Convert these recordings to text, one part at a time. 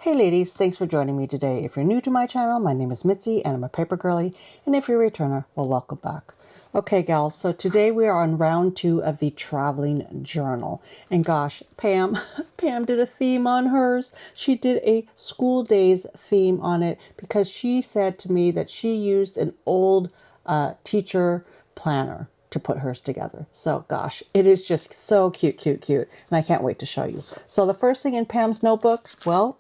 Hey ladies, thanks for joining me today. If you're new to my channel, my name is Mitzi and I'm a paper girly. And if you're a returner, well, welcome back. Okay, gals, so today we are on round 2 of the traveling journal. And gosh, Pam did a theme on hers. She did a school days theme on it because she said to me that she used an old teacher planner to put hers together. So gosh, it is just so cute. And I can't wait to show you. So the first thing in Pam's notebook, well,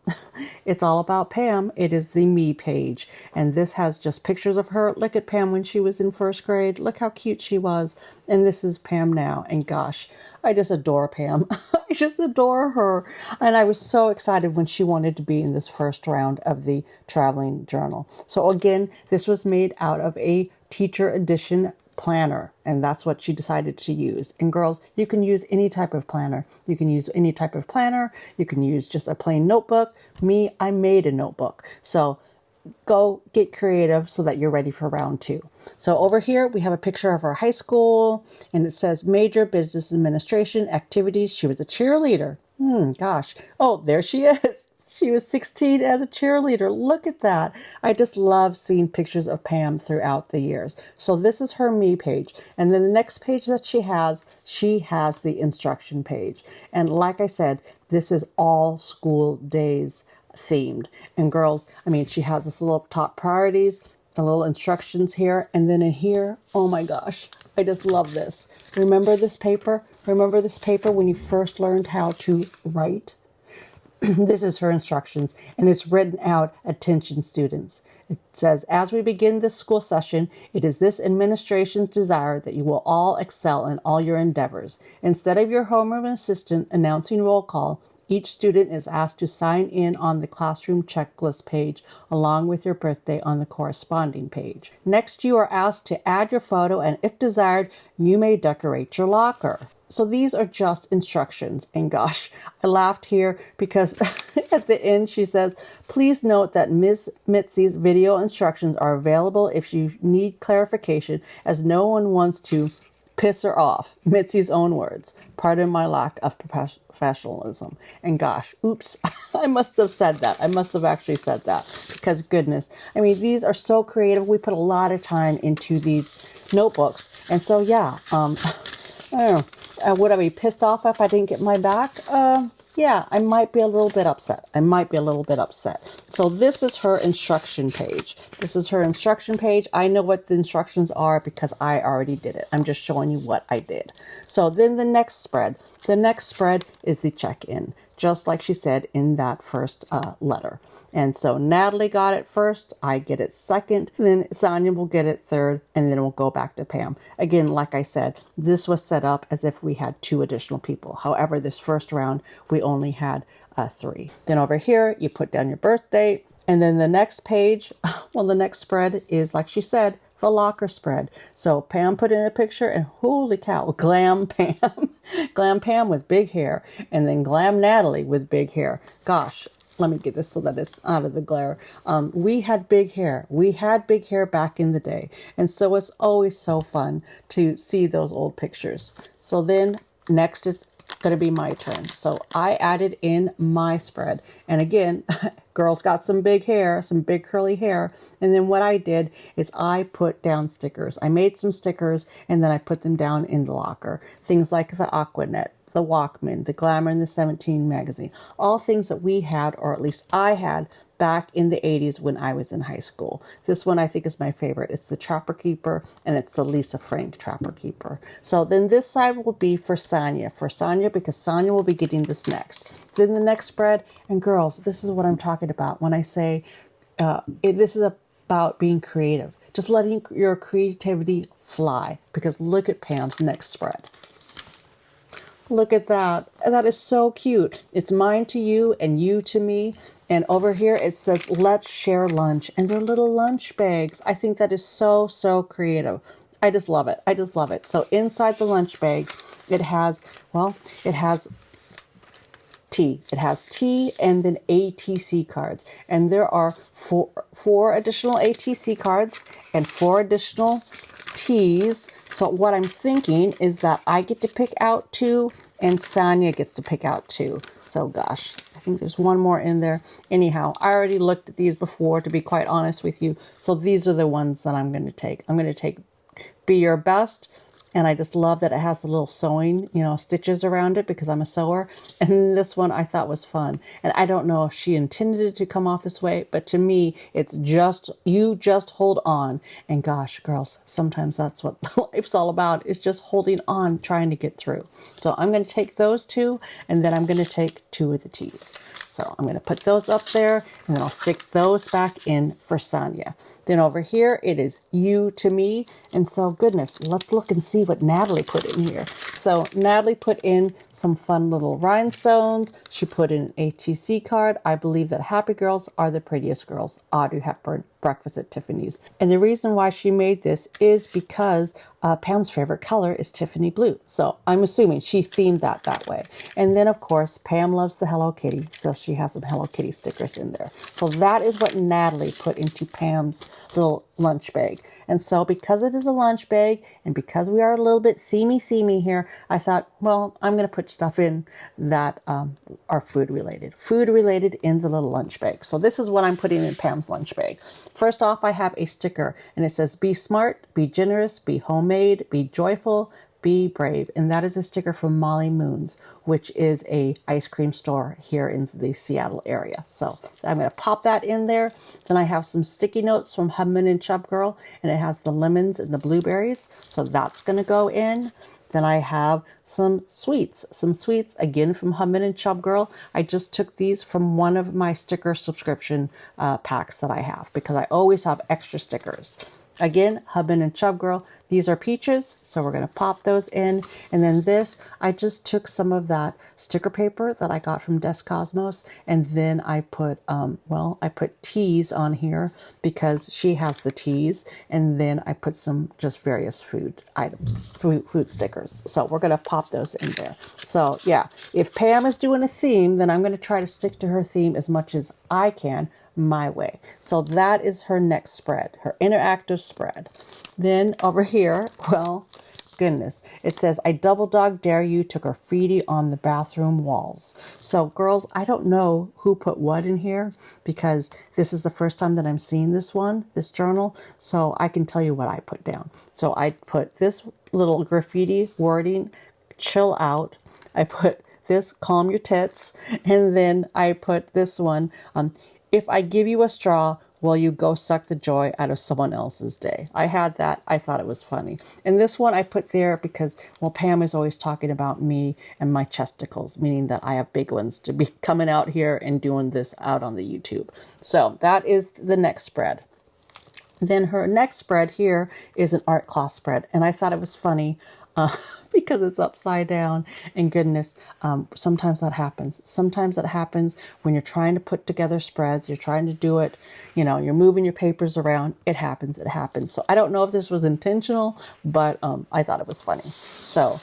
it's all about Pam. It is the me page. And this has just pictures of her. Look at Pam when she was in first grade. Look how cute she was. And this is Pam now. And gosh, I just adore Pam. I just adore her. And I was so excited when she wanted to be in this first round of the traveling journal. So again, this was made out of a teacher edition planner, and that's what she decided to use. And girls, you can use any type of planner. You can use any type of planner. You can use just a plain notebook. Me, I made a notebook. So go get creative so that you're ready for round 2. So over here, we have a picture of her high school, and it says major business administration activities. She was a cheerleader. Gosh. Oh, there she is. She was 16 as a cheerleader. Look at that. I just love seeing pictures of Pam throughout the years. So this is her me page. And then the next page that she has the instruction page. And like I said, this is all school days themed. And girls, I mean, she has this little top priorities, the little instructions here. And then in here, oh my gosh, I just love this. Remember this paper? Remember this paper when you first learned how to write? This is her instructions, and it's written out, attention students. It says, as we begin this school session, it is this administration's desire that you will all excel in all your endeavors. Instead of your homeroom assistant announcing roll call, each student is asked to sign in on the classroom checklist page along with your birthday on the corresponding page. Next, you are asked to add your photo, and if desired, you may decorate your locker. So these are just instructions. And gosh, I laughed here because at the end she says, please note that Ms. Mitzi's video instructions are available if you need clarification, as no one wants to piss her off. Mitzi's own words. Pardon my lack of professionalism. And gosh, oops, I must have said that. I must have actually said that because goodness, I mean, these are so creative. We put a lot of time into these notebooks. And so, yeah, I don't know. Would I be pissed off if I didn't get my back? Yeah, I might be a little bit upset. So this is her instruction page. I know what the instructions are because I already did it. I'm just showing you what I did. So then the next spread is the check-in, just like she said in that first letter. And so Natalie got it first, I get it second, then Sonia will get it third, and then we'll go back to Pam. Again, like I said, this was set up as if we had 2 additional people. However, this first round, we only had 3. Then over here, you put down your birth date, and then the next page, well, the next spread is, like she said, the locker spread. So Pam put in a picture, and holy cow, glam Pam. Glam Pam with big hair, and then glam Natalie with big hair. Gosh, let me get this so that it's out of the glare. We had big hair. We had big hair back in the day. And so it's always so fun to see those old pictures. So then next is going to be my turn. So I added in my spread. And again, girls got some big hair, some big curly hair. And then what I did is I put down stickers. I made some stickers and then I put them down in the locker. Things like the Aquanet, the Walkman, the Glamour and the 17 magazine. All things that we had, or at least I had, back in the 80s when I was in high school. This one I think is my favorite. It's the Trapper Keeper, and it's the Lisa Frank Trapper Keeper. So then this side will be for Sonia. Because Sonia will be getting this next. Then the next spread, and girls, this is what I'm talking about when I say this is about being creative. Just letting your creativity fly. Because look at Pam's next spread. Look at that. That is so cute. It's mine to you and you to me. And over here it says, let's share lunch. And they're little lunch bags. I think that is so, so creative. I just love it. So inside the lunch bag, it has tea. It has tea and then ATC cards. And there are four additional ATC cards and 4 additional teas. So what I'm thinking is that I get to pick out 2 and Sonia gets to pick out 2. So gosh, I think there's one more in there. Anyhow, I already looked at these before, to be quite honest with you. So these are the ones that I'm going to take. I'm going to take Be Your Best. And I just love that it has the little sewing, stitches around it because I'm a sewer. And this one I thought was fun. And I don't know if she intended it to come off this way, but to me, it's just, you just hold on. And gosh, girls, sometimes that's what life's all about, is just holding on, trying to get through. So I'm going to take those two, and then I'm going to take two of the tees. So I'm going to put those up there, and then I'll stick those back in for Sonia. Then over here, it is You to Me. And so, goodness, let's look and see what Natalie put in here. So Natalie put in some fun little rhinestones. She put in an ATC card. I believe that happy girls are the prettiest girls. Audrey Hepburn, Breakfast at Tiffany's. And the reason why she made this is because Pam's favorite color is Tiffany blue. So I'm assuming she themed that way. And then, of course, Pam loves the Hello Kitty. So she has some Hello Kitty stickers in there. So that is what Natalie put into Pam's little lunch bag. And so because it is a lunch bag and because we are a little bit themey here, I thought, well, I'm going to put stuff in that are food related in the little lunch bag. So this is what I'm putting in Pam's lunch bag. First off, I have a sticker and it says, be smart, be generous, be homemade, be joyful, be brave. And that is a sticker from Molly Moon's, which is a ice cream store here in the Seattle area. So I'm going to pop that in there. Then I have some sticky notes from Hubman and Chub Girl, and it has the lemons and the blueberries. So that's going to go in. Then I have some sweets again from Hubman and Chub Girl. I just took these from one of my sticker subscription packs that I have because I always have extra stickers. Again, Hubman and Chub Girl. These are peaches, so we're going to pop those in. And then this, I just took some of that sticker paper that I got from Des Cosmos, and then I put, I put teas on here because she has the teas, and then I put some just various food items, food stickers. So we're going to pop those in there. So yeah, if Pam is doing a theme, then I'm going to try to stick to her theme as much as I can, my way. So that is her next spread, her interactive spread. Then over here, well, goodness, it says, I double dog dare you to graffiti on the bathroom walls. So girls, I don't know who put what in here because this is the first time that I'm seeing this journal. So I can tell you what I put down. So I put this little graffiti wording, chill out. I put this, calm your tits. And then I put this one, if I give you a straw, will you go suck the joy out of someone else's day? I had that. I thought it was funny. And this one I put there because, well, Pam is always talking about me and my chesticles, meaning that I have big ones to be coming out here and doing this out on the YouTube. So that is the next spread. Then her next spread here is an art class spread. And I thought it was funny because it's upside down, and goodness, sometimes that happens. Sometimes that happens when you're trying to put together spreads, you're trying to do it, you're moving your papers around. It happens. So I don't know if this was intentional, but I thought it was funny. So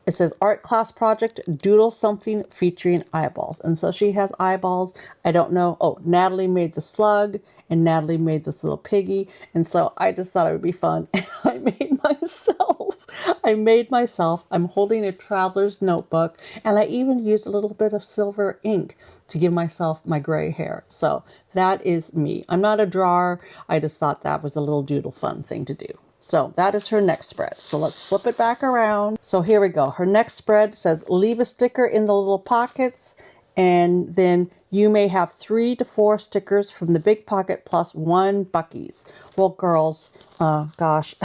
it says art class project, doodle something featuring eyeballs. And so she has eyeballs. I don't know. Oh, Natalie made the slug and Natalie made this little piggy. And so I just thought it would be fun. And I made myself. I'm holding a traveler's notebook, and I even used a little bit of silver ink to give myself my gray hair. So that is me. I'm not a drawer. I just thought that was a little doodle fun thing to do. So that is her next spread. So let's flip it back around. So here we go. Her next spread says, leave a sticker in the little pockets, and then you may have 3 to 4 stickers from the big pocket plus 1 Buc-ee's. Well, girls, gosh,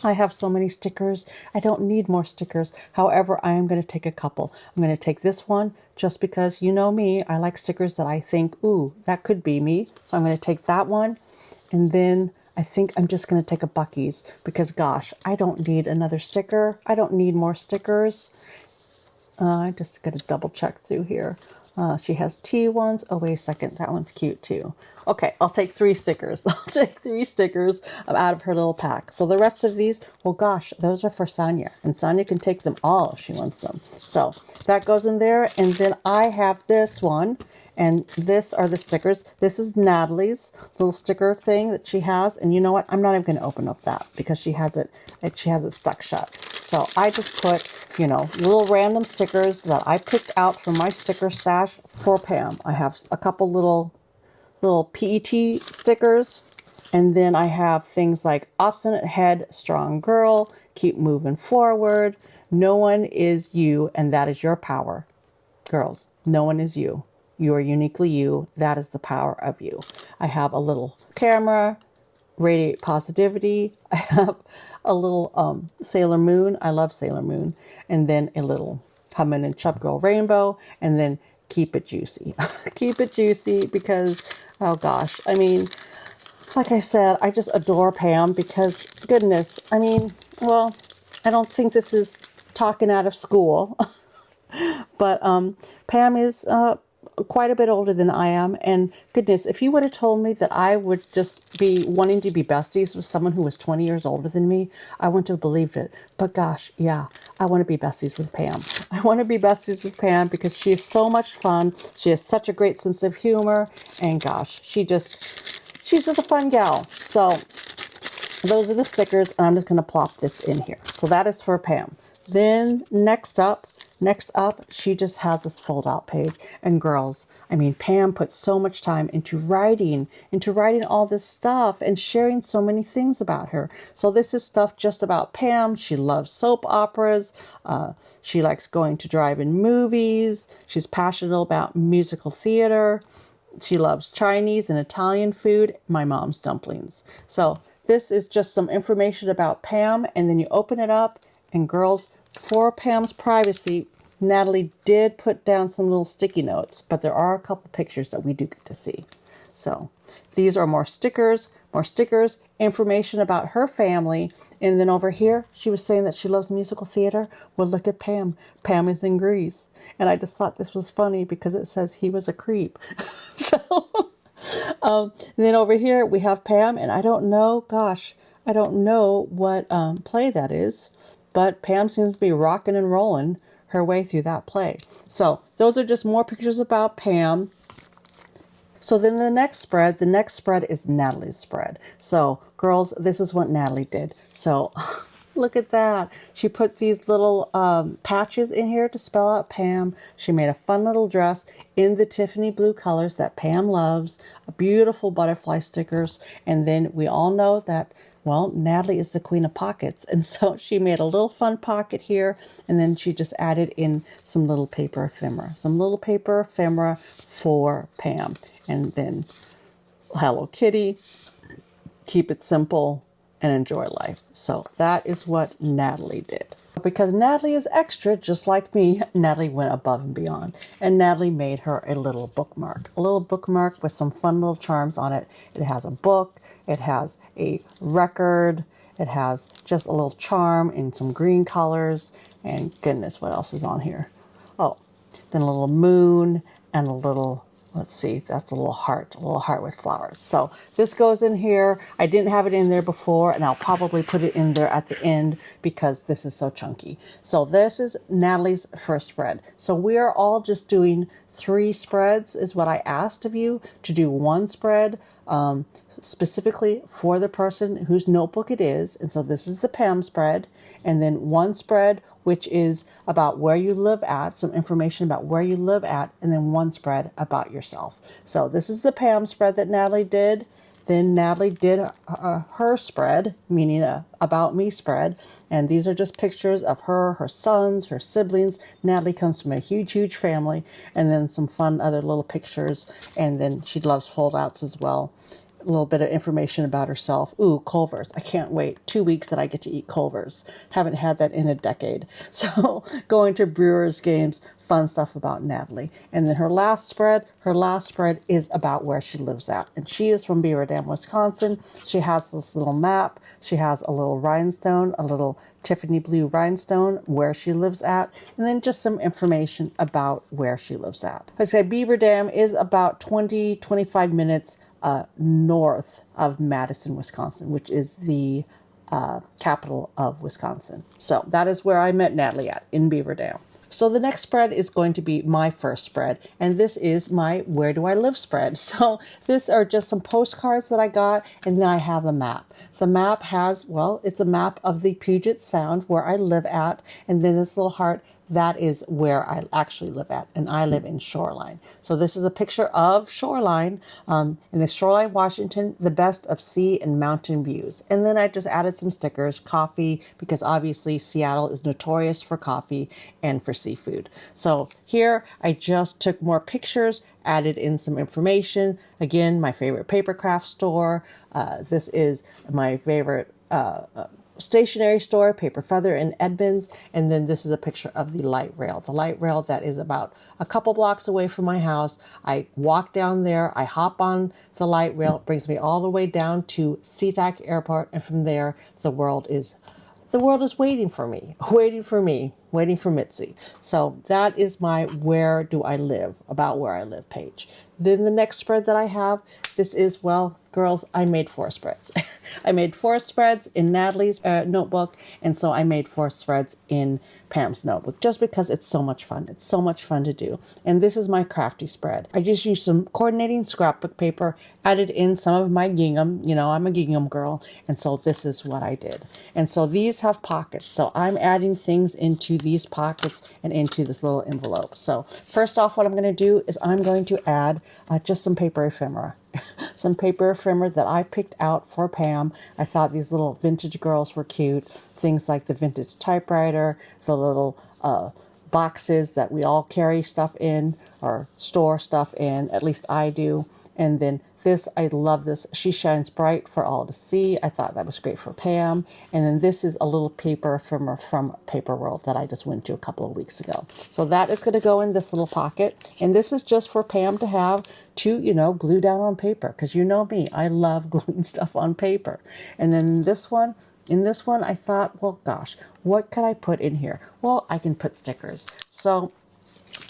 I have so many stickers. I don't need more stickers. However, I am going to take a couple. I'm going to take this one just because, you know me, I like stickers that I think, ooh, that could be me. So I'm going to take that one. And then I think I'm just going to take a Buc-ee's because, gosh, I don't need another sticker. I don't need more stickers. I just got to double check through here. She has T ones. Oh, wait a second. That one's cute too. Okay, I'll take 3 stickers. I'll take 3 stickers out of her little pack. So the rest of these, well, gosh, those are for Sonia. And Sonia can take them all if she wants them. So that goes in there. And then I have this one. And this are the stickers. This is Natalie's little sticker thing that she has. And you know what? I'm not even going to open up that because she has it stuck shut. So I just put, you know, little random stickers that I picked out from my sticker stash for Pam. I have a couple little PET stickers. And then I have things like obstinate head, strong girl, keep moving forward. No one is you, and that is your power. Girls, no one is you. You are uniquely you. That is the power of you. I have a little camera, radiate positivity. I have a little Sailor Moon. I love Sailor Moon. And then a little Hummin' and Chub Girl rainbow. And then keep it juicy. Keep it juicy because, oh gosh, I mean, like I said, I just adore Pam because, goodness, I mean, well, I don't think this is talking out of school, but Pam is quite a bit older than I am. And goodness, if you would have told me that I would just be wanting to be besties with someone who was 20 years older than me, I wouldn't have believed it. But gosh, yeah, I want to be besties with Pam. I want to be besties with Pam because she is so much fun. She has such a great sense of humor. And gosh, she's just a fun gal. So those are the stickers, and I'm just going to plop this in here. So that is for Pam. Then next up, she just has this fold out page. And girls, I mean, Pam put so much time into writing all this stuff and sharing so many things about her. So this is stuff just about Pam. She loves soap operas. She likes going to drive-in movies. She's passionate about musical theater. She loves Chinese and Italian food, my mom's dumplings. So this is just some information about Pam, and then you open it up, and girls, for Pam's privacy, Natalie did put down some little sticky notes, but there are a couple pictures that we do get to see. So these are more stickers, information about her family. And then over here, she was saying that she loves musical theater. Well, look at Pam. Pam is in Greece. And I just thought this was funny because it says he was a creep. So then over here we have Pam, and I don't know what play that is, but Pam seems to be rocking and rolling her way through that play. So those are just more pictures about Pam. So then the next spread is Natalie's spread. So girls, this is what Natalie did. So look at that. She put these little patches in here to spell out Pam. She made a fun little dress in the Tiffany blue colors that Pam loves, beautiful butterfly stickers. And then we all know that, well, Natalie is the queen of pockets. And so she made a little fun pocket here. And then she just added in some little paper ephemera for Pam. And then Hello Kitty, keep it simple and enjoy life. So that is what Natalie did. Because Natalie is extra, just like me, Natalie went above and beyond. And Natalie made her a little bookmark with some fun little charms on it. It has a book, it has a record, it has just a little charm in some green colors. And goodness, what else is on here? Oh, then a little moon and a little, let's see, that's a little heart with flowers. So this goes in here. I didn't have it in there before, and I'll probably put it in there at the end because this is so chunky. So this is Natalie's first spread. So we are all just doing 3 spreads is what I asked of you, to do 1 spread specifically for the person whose notebook it is. And so this is the Pam spread. And then 1 spread, which is about where you live at, some information about where you live at, and then 1 spread about yourself. So this is the Pam spread that Natalie did. Then Natalie did her spread, meaning a about me spread. And these are just pictures of her sons, her siblings. Natalie comes from a huge, huge family. And then some fun other little pictures. And then she loves fold outs as well. A little bit of information about herself. Ooh, Culver's. I can't wait. 2 weeks that I get to eat Culver's. Haven't had that in a decade. So going to Brewers games, fun stuff about Natalie. And then her last spread is about where she lives at. And she is from Beaver Dam, Wisconsin. She has this little map. She has a little rhinestone, a little Tiffany blue rhinestone where she lives at, and then just some information about where she lives at. Like I said, Beaver Dam is about 25 minutes north of Madison, Wisconsin, which is the capital of Wisconsin. So that is where I met Natalie at, in Beaver Dam. So the next spread is going to be my first spread, and this is my Where Do I Live spread. So these are just some postcards that I got, and then I have a map. The map has, well, it's a map of the Puget Sound where I live at, and then this little heart, that is where I actually live at, and I live in Shoreline. So this is a picture of Shoreline, and it's Shoreline, Washington, the best of sea and mountain views. And then I just added some stickers, coffee, because obviously Seattle is notorious for coffee and for seafood. So here I just took more pictures, added in some information. Again, my favorite paper craft store. This is my favorite stationery store, Paper Feather in Edmonds, and then this is a picture of the light rail. The light rail that is about a couple blocks away from my house. I walk down there, I hop on the light rail, it brings me all the way down to SeaTac Airport, and from there the world is waiting for me, waiting for Mitzi. So that is my Where Do I Live, about where I live page. Then the next spread that I have, this is, well, girls, I made 4 spreads. I made 4 spreads in Natalie's notebook, and so I made 4 spreads in Pam's notebook, just because it's so much fun. It's so much fun to do. And this is my crafty spread. I just used some coordinating scrapbook paper, added in some of my gingham. You know, I'm a gingham girl, and so this is what I did. And so these have pockets, so I'm adding things into these pockets and into this little envelope. So first off, what I'm going to do is I'm going to add just some paper ephemera. Some paper ephemera that I picked out for Pam. I thought these little vintage girls were cute. Things like the vintage typewriter, the little boxes that we all carry stuff in or store stuff in, at least I do. And then this, I love this. She Shines Bright for all to see. I thought that was great for Pam. And then this is a little paper ephemera from Paper World that I just went to a couple of weeks ago. So that is going to go in this little pocket. And this is just for Pam to have to, you know, glue down on paper. Because you know me, I love gluing stuff on paper. And then this one, in this one, I thought, well, gosh, what could I put in here? Well, I can put stickers. So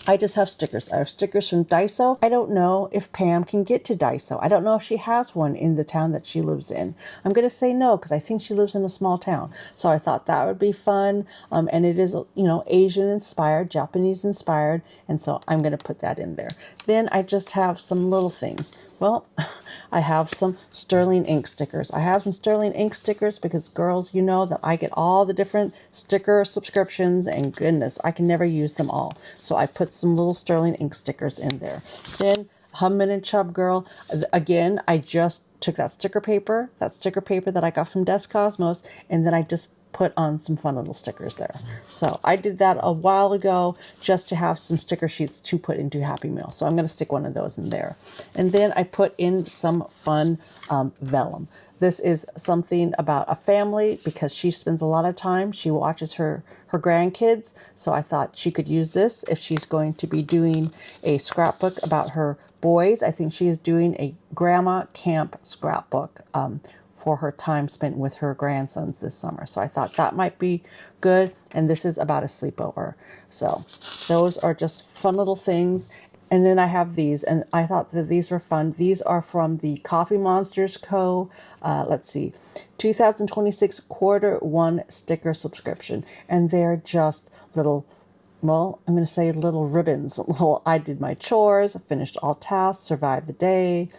I just have stickers. I have stickers from Daiso. I don't know if Pam can get to Daiso. I don't know if she has one in the town that she lives in. I'm going to say no, because I think she lives in a small town. So I thought that would be fun. And it is, you know, Asian inspired, Japanese inspired. And so I'm going to put that in there. Then I just have some little things. Well, I have some sterling ink stickers. I have some sterling ink stickers because, girls, you know that I get all the different sticker subscriptions, and goodness, I can never use them all. So I put some little sterling ink stickers in there. Then Hummin' and Chub Girl. Again, I just took that sticker paper that I got from Des Cosmos, and then I just put on some fun little stickers there. So I did that a while ago just to have some sticker sheets to put into Happy Meal. So I'm going to stick one of those in there. And then I put in some fun vellum. This is something about a family because she spends a lot of time. She watches her grandkids. So I thought she could use this if she's going to be doing a scrapbook about her boys. I think she is doing a grandma camp scrapbook for her time spent with her grandsons this summer. So I thought that might be good. And this is about a sleepover. So those are just fun little things. And then I have these, and I thought that these were fun. These are from the Coffee Monsters Co. Let's see, 2026 Q1 sticker subscription. And they're just little, well, I'm going to say little ribbons. I did my chores, finished all tasks, survived the day.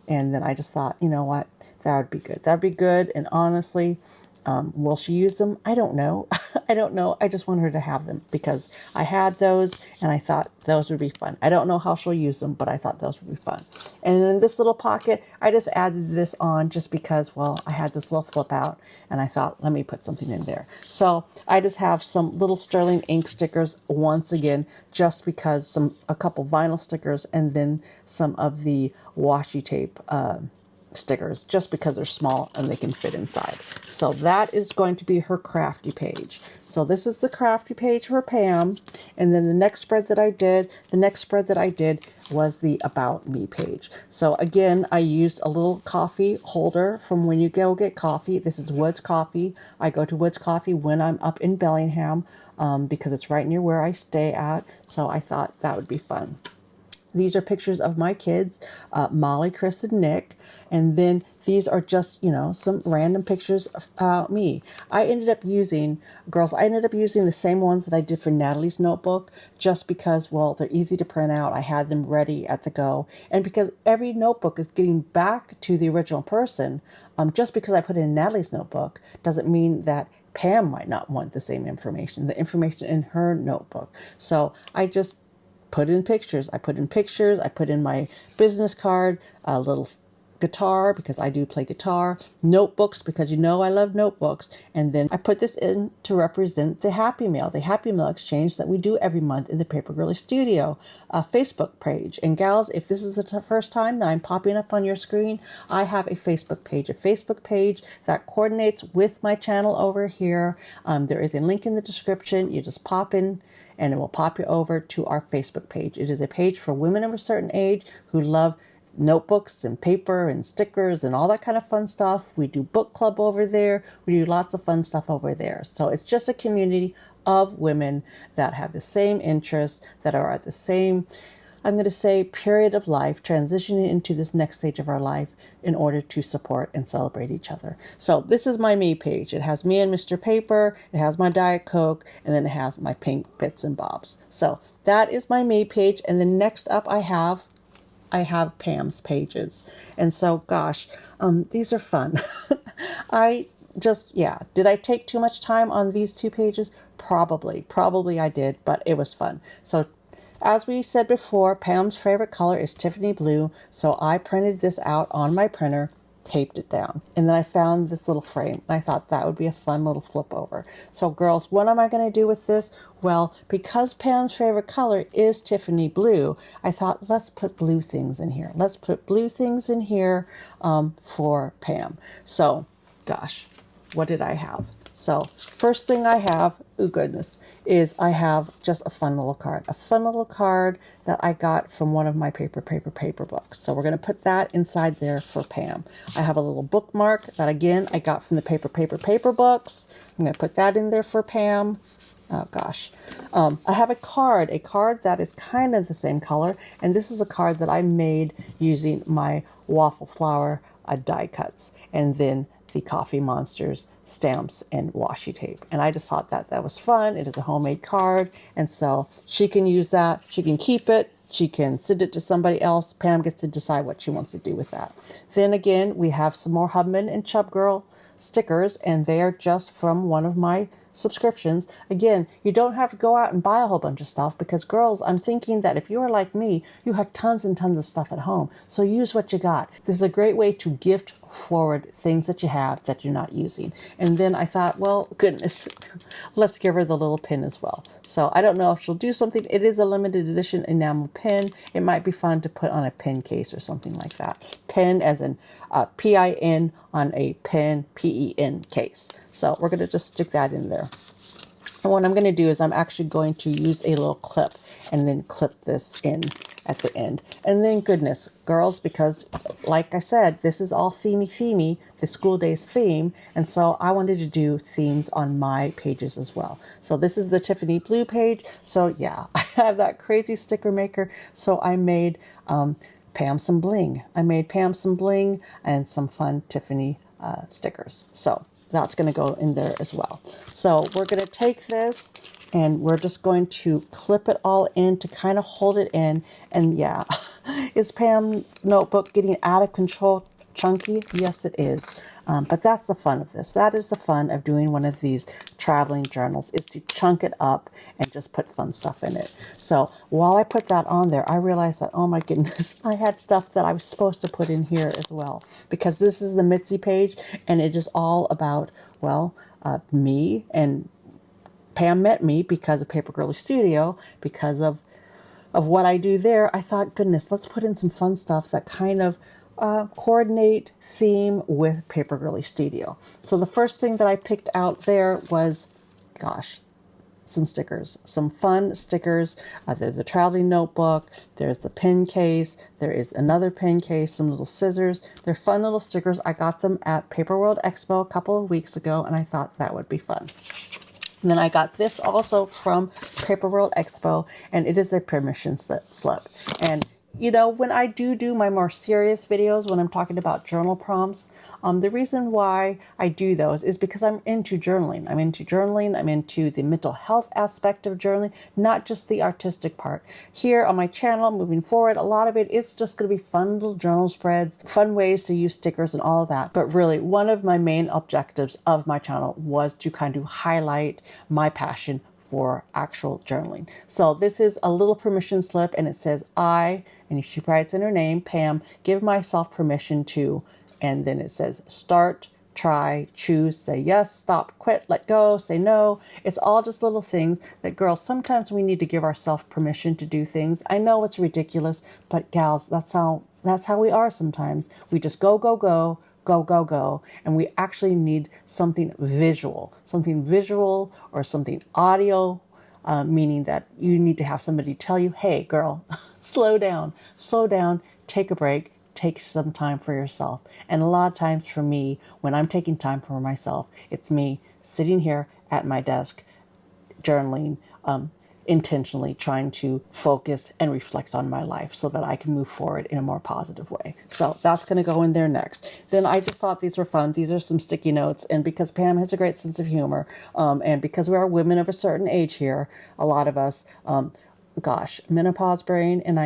And then I just thought, you know what, that would be good. That'd be good. And honestly, will she use them? I don't know. I don't know. I just want her to have them because I had those and I thought those would be fun. I don't know how she'll use them, but I thought those would be fun. And in this little pocket, I just added this on just because, well, I had this little flip out and I thought, let me put something in there. So I just have some little sterling ink stickers once again, just because a couple vinyl stickers and then some of the washi tape stickers just because they're small and they can fit inside. So that is going to be her crafty page. So this is the crafty page for Pam. And then the next spread that I did was the About Me page. So again, I used a little coffee holder from when you go get coffee. This is Woods Coffee. I go to Woods Coffee when I'm up in Bellingham because it's right near where I stay at. So I thought that would be fun. These are pictures of my kids, Molly, Chris, and Nick. And then these are just, some random pictures about me. I ended up using the same ones that I did for Natalie's notebook just because, well, they're easy to print out. I had them ready at the go. And because every notebook is getting back to the original person, just because I put it in Natalie's notebook doesn't mean that Pam might not want the same information, the information in her notebook. So I just put in pictures. I put in my business card, a little guitar because I do play guitar, notebooks because I love notebooks, and then I put this in to represent the Happy Mail exchange that we do every month in the Paper Girly Studio Facebook page. And gals, if this is the first time that I'm popping up on your screen, I have a Facebook page that coordinates with my channel over here. There is a link in the description. You just pop in and it will pop you over to our Facebook page. It is a page for women of a certain age who love notebooks and paper and stickers and all that kind of fun stuff. We do book club over there. We do lots of fun stuff over there. So it's just a community of women that have the same interests, that are at the same, I'm going to say, period of life, transitioning into this next stage of our life in order to support and celebrate each other. So this is my me page. It has me and Mr. Paper. It has my Diet Coke, and then it has my pink bits and bobs. So that is my me page. And then next up I have Pam's pages. And so, gosh, these are fun. Did I take too much time on these two pages? Probably I did, but it was fun. So as we said before, Pam's favorite color is Tiffany blue. So I printed this out on my printer, taped it down, and then I found this little frame, and I thought that would be a fun little flip over. So girls, what am I going to do with this? Well, because Pam's favorite color is Tiffany blue, I thought, let's put blue things in here. For Pam. So, gosh, what did I have? So first thing I have, oh goodness, is I have just a fun little card that I got from one of my paper books. So we're going to put that inside there for Pam. I have a little bookmark that, again, I got from the paper books. I'm going to put that in there for Pam. Oh gosh. I have a card that is kind of the same color, and this is a card that I made using my waffle flower die cuts, and then the Coffee Monsters stamps and washi tape. And I just thought that was fun. It is a homemade card, and so she can use that. She can keep it. She can send it to somebody else. Pam gets to decide what she wants to do with that. Then again, we have some more Hubman and Chub Girl stickers, and they are just from one of my subscriptions. Again, you don't have to go out and buy a whole bunch of stuff because, girls, I'm thinking that if you are like me, you have tons and tons of stuff at home. So use what you got. This is a great way to gift forward things that you have that you're not using. And then I thought, well, goodness, let's give her the little pin as well. So I don't know if she'll do something. It is a limited edition enamel pin. It might be fun to put on a pin case or something like that. Pin as in P-I-N on a pen, P-E-N case. So we're going to just stick that in there. And what I'm going to do is I'm actually going to use a little clip and then clip this in at the end. And then, goodness, girls, because like I said, this is all themey, the school days theme. And so I wanted to do themes on my pages as well. So this is the Tiffany blue page. So yeah, I have that crazy sticker maker. So I made Pam some bling. And some fun Tiffany stickers. So that's going to go in there as well. So we're going to take this and we're just going to clip it all in to kind of hold it in. And yeah, is Pam's notebook getting out of control chunky? Yes, it is. But that's the fun of this. That is the fun of doing one of these traveling journals, is to chunk it up and just put fun stuff in it. So while I put that on there, I realized that, oh my goodness, I had stuff that I was supposed to put in here as well. Because this is the Mitzi page, and it is all about, well, me. And Pam met me because of Paper Girly Studio, because of what I do there. I thought, goodness, let's put in some fun stuff that kind of coordinate theme with Paper Girly Studio. So the first thing that I picked out there was, gosh, some stickers, some fun stickers. There's the traveling notebook, there's the pen case, there is another pen case, some little scissors. They're fun little stickers. I got them at Paper World Expo a couple of weeks ago, and I thought that would be fun. And then I got this also from Paper World Expo, and it is a permission slip. And when I do my more serious videos, when I'm talking about journal prompts, the reason why I do those is because I'm into journaling. I'm into the mental health aspect of journaling, not just the artistic part. Here on my channel, moving forward, a lot of it is just going to be fun little journal spreads, fun ways to use stickers and all of that. But really, one of my main objectives of my channel was to kind of highlight my passion for actual journaling. So this is a little permission slip, and it says, and she writes in her name, Pam, give myself permission to, and then it says start, try, choose, say yes, stop, quit, let go, say no. It's all just little things that, girls, sometimes we need to give ourselves permission to do things. I know it's ridiculous, but gals, that's how we are sometimes. We just go, go, go, go, go, go. And we actually need something visual or something audio, meaning that you need to have somebody tell you, hey, girl, slow down, take a break, take some time for yourself. And a lot of times for me, when I'm taking time for myself, it's me sitting here at my desk, journaling, intentionally trying to focus and reflect on my life so that I can move forward in a more positive way. So that's going to go in there next. Then I just thought these were fun. These are some sticky notes. And because Pam has a great sense of humor, and because we are women of a certain age here, a lot of us, menopause brain, and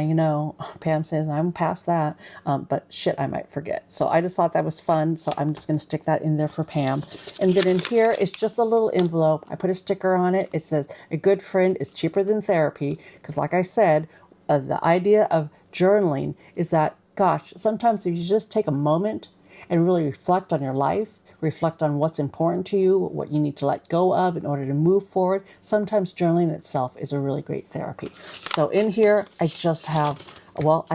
Pam says I'm past that, but shit, I might forget. So I just thought that was fun, so I'm just going to stick that in there for Pam. And then in here is just a little envelope. I put a sticker on it. It says, a good friend is cheaper than therapy, because like I said, the idea of journaling is that, gosh, sometimes if you just take a moment and really reflect on your life, reflect on what's important to you, what you need to let go of in order to move forward. Sometimes journaling itself is a really great therapy. So in here, I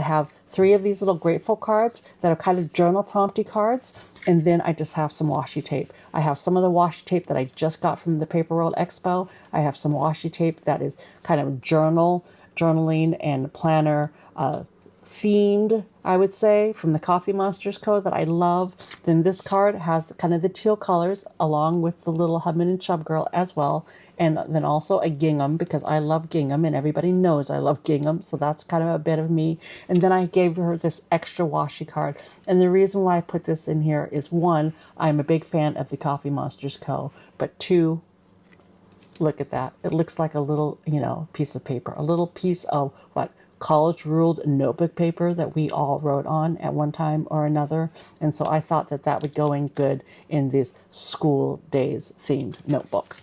have 3 of these little grateful cards that are kind of journal prompty cards. And then I just have some washi tape. I have some of the washi tape that I just got from the Paper World Expo. I have some washi tape that is kind of journaling and planner, themed, I would say, from the Coffee Monsters code that I love. Then this card has kind of the teal colors along with the little Hubman and Chub Girl as well. And then also a gingham, because I love gingham and everybody knows I love gingham. So that's kind of a bit of me. And then I gave her this extra washi card. And the reason why I put this in here is, 1, I'm a big fan of the Coffee Monsters Co. But 2, look at that. It looks like a little, piece of paper, a little piece of college ruled notebook paper that we all wrote on at one time or another. And so I thought that would go in good in this school days themed notebook.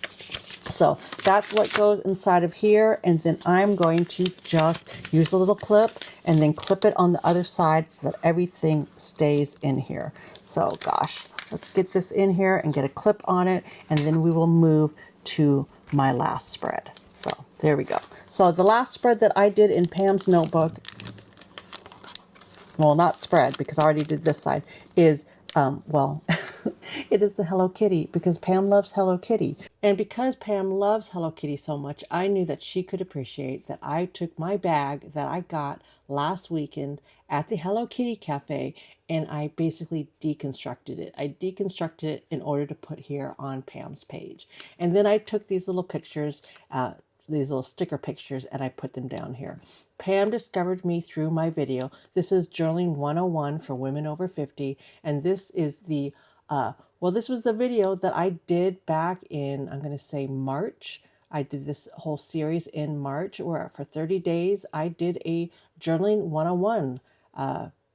So that's what goes inside of here. And then I'm going to just use a little clip and then clip it on the other side so that everything stays in here. So gosh, let's get this in here and get a clip on it. And then we will move to my last spread. So there we go. So the last spread that I did in Pam's notebook, well, not spread because I already did this side, is, it is the Hello Kitty, because Pam loves Hello Kitty. And because Pam loves Hello Kitty so much, I knew that she could appreciate that I took my bag that I got last weekend at the Hello Kitty Cafe and I basically deconstructed it. I deconstructed it in order to put here on Pam's page. And then I took these little pictures, these little sticker pictures, and I put them down here. Pam discovered me through my video. This is Journaling 101 for women over 50. And this is the, this was the video that I did back in, I'm going to say March. I did this whole series in March where for 30 days I did a Journaling 101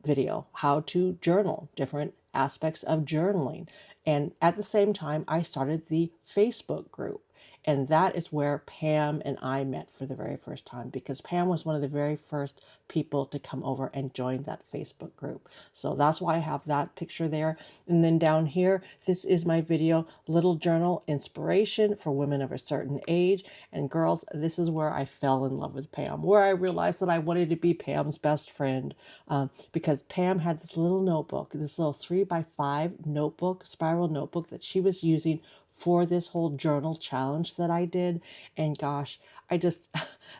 video, how to journal, different aspects of journaling. And at the same time, I started the Facebook group. And that is where Pam and I met for the very first time, because Pam was one of the very first people to come over and join that Facebook group. So that's why I have that picture there. And then down here, this is my video, Little Journal Inspiration for Women of a Certain Age. And girls, this is where I fell in love with Pam, where I realized that I wanted to be Pam's best friend, because Pam had this little notebook, this little 3x5 notebook, spiral notebook that she was using for this whole journal challenge that I did. And gosh, I just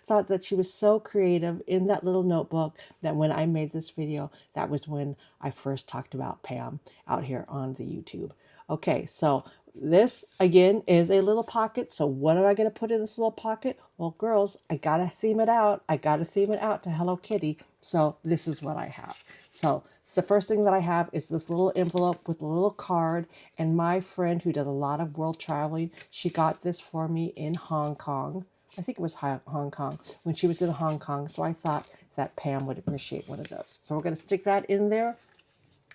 thought that she was so creative in that little notebook that when I made this video, that was when I first talked about Pam out here on the YouTube. Okay, so this again is a little pocket. So what am I going to put in this little pocket? Well, girls, I got to theme it out. I got to theme it out to Hello Kitty. So this is what I have. So the first thing that I have is this little envelope with a little card. And my friend who does a lot of world traveling, she got this for me in Hong Kong. I think it was Hong Kong when she was in Hong Kong. So I thought that Pam would appreciate one of those. So we're going to stick that in there.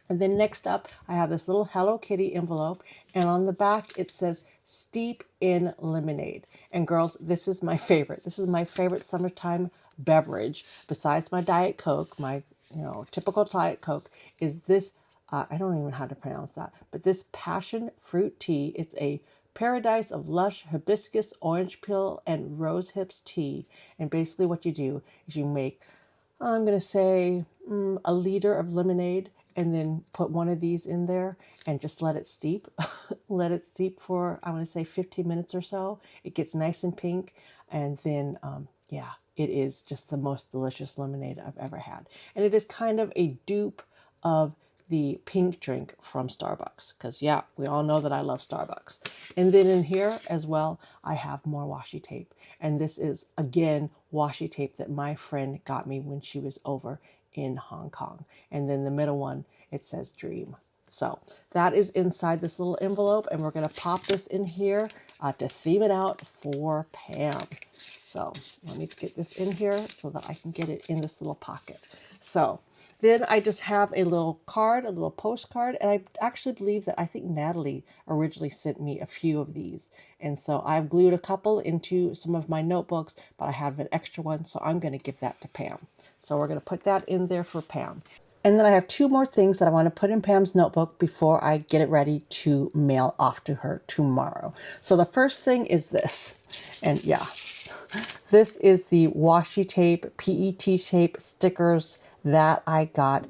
And then next up, I have this little Hello Kitty envelope. And on the back, it says steep in lemonade. And girls, this is my favorite. This is my favorite summertime beverage. Besides my Diet Coke, my typical Diet Coke, is this, I don't even know how to pronounce that, but this passion fruit tea. It's a paradise of lush hibiscus, orange peel, and rose hips tea. And basically what you do is you make, I'm going to say a liter of lemonade, and then put one of these in there and just let it steep. Let it steep for, I want to say 15 minutes or so. It gets nice and pink. And then, yeah, it is just the most delicious lemonade I've ever had. And it is kind of a dupe of the pink drink from Starbucks. Because, yeah, we all know that I love Starbucks. And then in here as well, I have more washi tape. And this is, again, washi tape that my friend got me when she was over in Hong Kong. And then the middle one, it says dream. So that is inside this little envelope, and we're going to pop this in here to theme it out for Pam. So let me get this in here so that I can get it in this little pocket. So then I just have a little card, a little postcard, and I actually believe that I think Natalie originally sent me a few of these. And so I've glued a couple into some of my notebooks, but I have an extra one, so I'm going to give that to Pam. So we're going to put that in there for Pam. And then I have two more things that I want to put in Pam's notebook before I get it ready to mail off to her tomorrow. So the first thing is this. And yeah, this is the washi tape, PET tape stickers that I got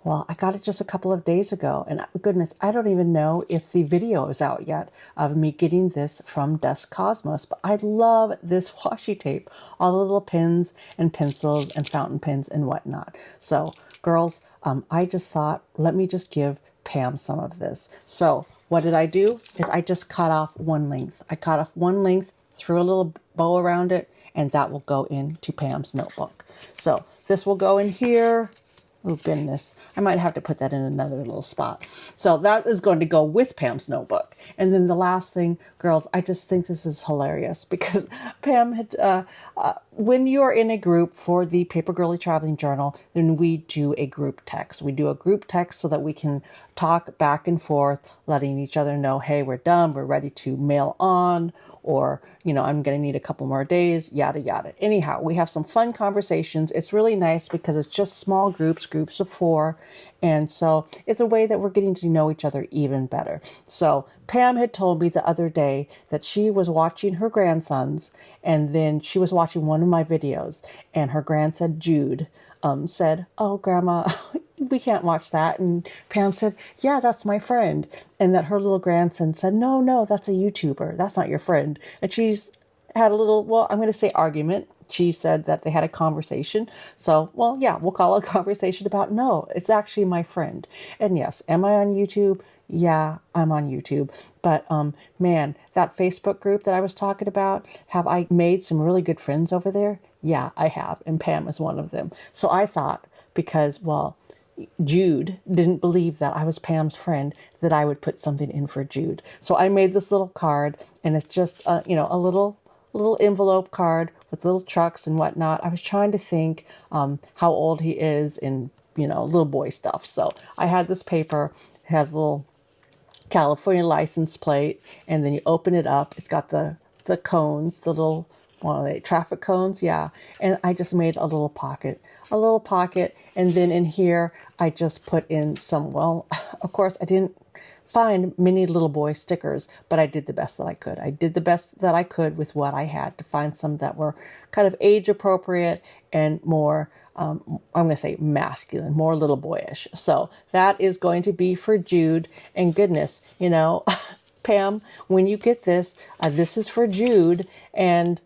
I got it just a couple of days ago. And goodness, I don't even know if the video is out yet of me getting this from Dust Cosmos, but I love this washi tape, all the little pins and pencils and fountain pens and whatnot. So girls, I just thought, let me just give Pam some of this. So what did I do is I just cut off one length. I cut off one length, threw a little bow around it, and that will go into Pam's notebook. So this will go in here. Oh, goodness. I might have to put that in another little spot. So that is going to go with Pam's notebook. And then the last thing, girls, I just think this is hilarious because Pam had, when you're in a group for the Paper Girly Traveling Journal, then we do a group text. We do a group text so that we can talk back and forth, letting each other know, hey, we're done. We're ready to mail on, or, I'm going to need a couple more days, yada, yada. Anyhow, we have some fun conversations. It's really nice because it's just small groups of 4. And so it's a way that we're getting to know each other even better. So Pam had told me the other day that she was watching her grandsons, and then she was watching one of my videos, and her grandson Jude said, "Oh, Grandma, we can't watch that." And Pam said, "Yeah, that's my friend." And that her little grandson said, no, that's a YouTuber. That's not your friend. And she's had a little, well, I'm going to say argument. She said that they had a conversation. So, well, yeah, we'll call it a conversation about, no, it's actually my friend. And yes, am I on YouTube? Yeah, I'm on YouTube. But man, that Facebook group that I was talking about, have I made some really good friends over there? Yeah, I have. And Pam is one of them. So I thought, because, well, Jude didn't believe that I was Pam's friend, that I would put something in for Jude. So I made this little card, and it's just, a little envelope card with little trucks and whatnot. I was trying to think how old he is and, little boy stuff. So I had this paper. It has a little California license plate, and then you open it up. It's got the cones, the little, traffic cones, yeah. And I just made a little pocket, and then in here I just put in some, well, of course I didn't find many little boy stickers, but I did the best that I could. I did the best that I could with what I had to find some that were kind of age appropriate and more, I'm going to say masculine, more little boyish. So that is going to be for Jude. And goodness, Pam, when you get this, this is for Jude. And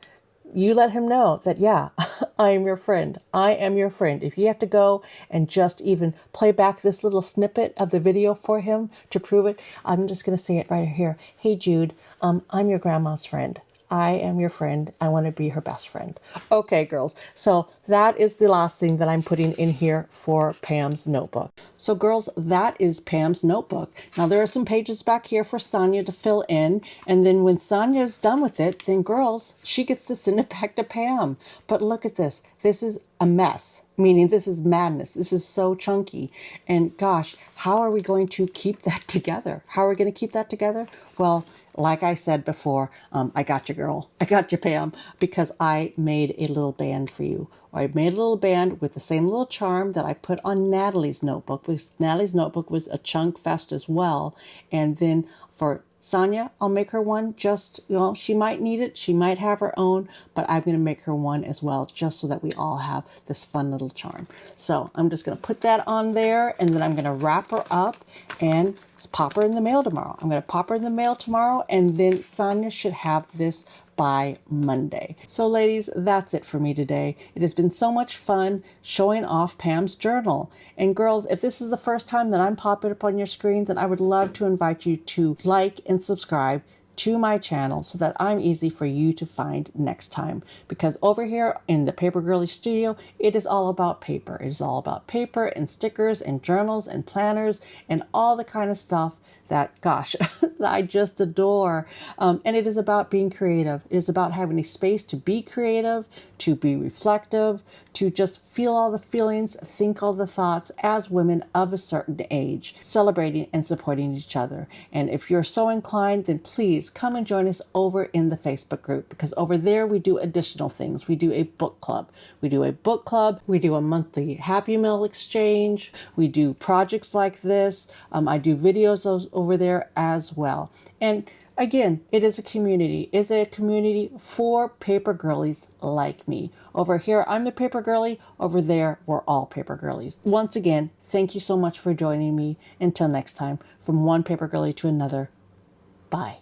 you let him know that, yeah, I am your friend. I am your friend. If you have to go and just even play back this little snippet of the video for him to prove it, I'm just going to say it right here. Hey, Jude, I'm your grandma's friend. I am your friend. I want to be her best friend. Okay, girls. So that is the last thing that I'm putting in here for Pam's notebook. So girls, that is Pam's notebook. Now there are some pages back here for Sonia to fill in. And then when Sonia is done with it, then girls, she gets to send it back to Pam. But look at this. This is a mess, meaning this is madness. This is so chunky. And gosh, how are we going to keep that together? How are we going to keep that together? Well, like I said before, I got you, girl. I got you, Pam, because I made a little band for you. I made a little band with the same little charm that I put on Natalie's notebook, because Natalie's notebook was a chunk fest as well. And then for Sonia, I'll make her one just, she might need it. She might have her own, but I'm going to make her one as well, just so that we all have this fun little charm. So I'm just going to put that on there, and then I'm going to wrap her up and pop her in the mail tomorrow. I'm going to pop her in the mail tomorrow, and then Sonia should have this by Monday. So ladies, that's it for me today. It has been so much fun showing off Pam's journal. And girls, if this is the first time that I'm popping up on your screen, then I would love to invite you to like and subscribe to my channel so that I'm easy for you to find next time. Because over here in the Paper Girly studio, it is all about paper. It is all about paper and stickers and journals and planners and all the kind of stuff that, gosh, that I just adore. And it is about being creative. It is about having a space to be creative, to be reflective, to just feel all the feelings, think all the thoughts as women of a certain age, celebrating and supporting each other. And if you're so inclined, then please come and join us over in the Facebook group, because over there we do additional things. We do a book club. We do a book club. We do a monthly Happy Meal exchange. We do projects like this. I do videos over there as well. And again, it is a community. It's a community for paper girlies like me. Over here, I'm the paper girly. Over there, we're all paper girlies. Once again, thank you so much for joining me. Until next time, from one paper girly to another, bye.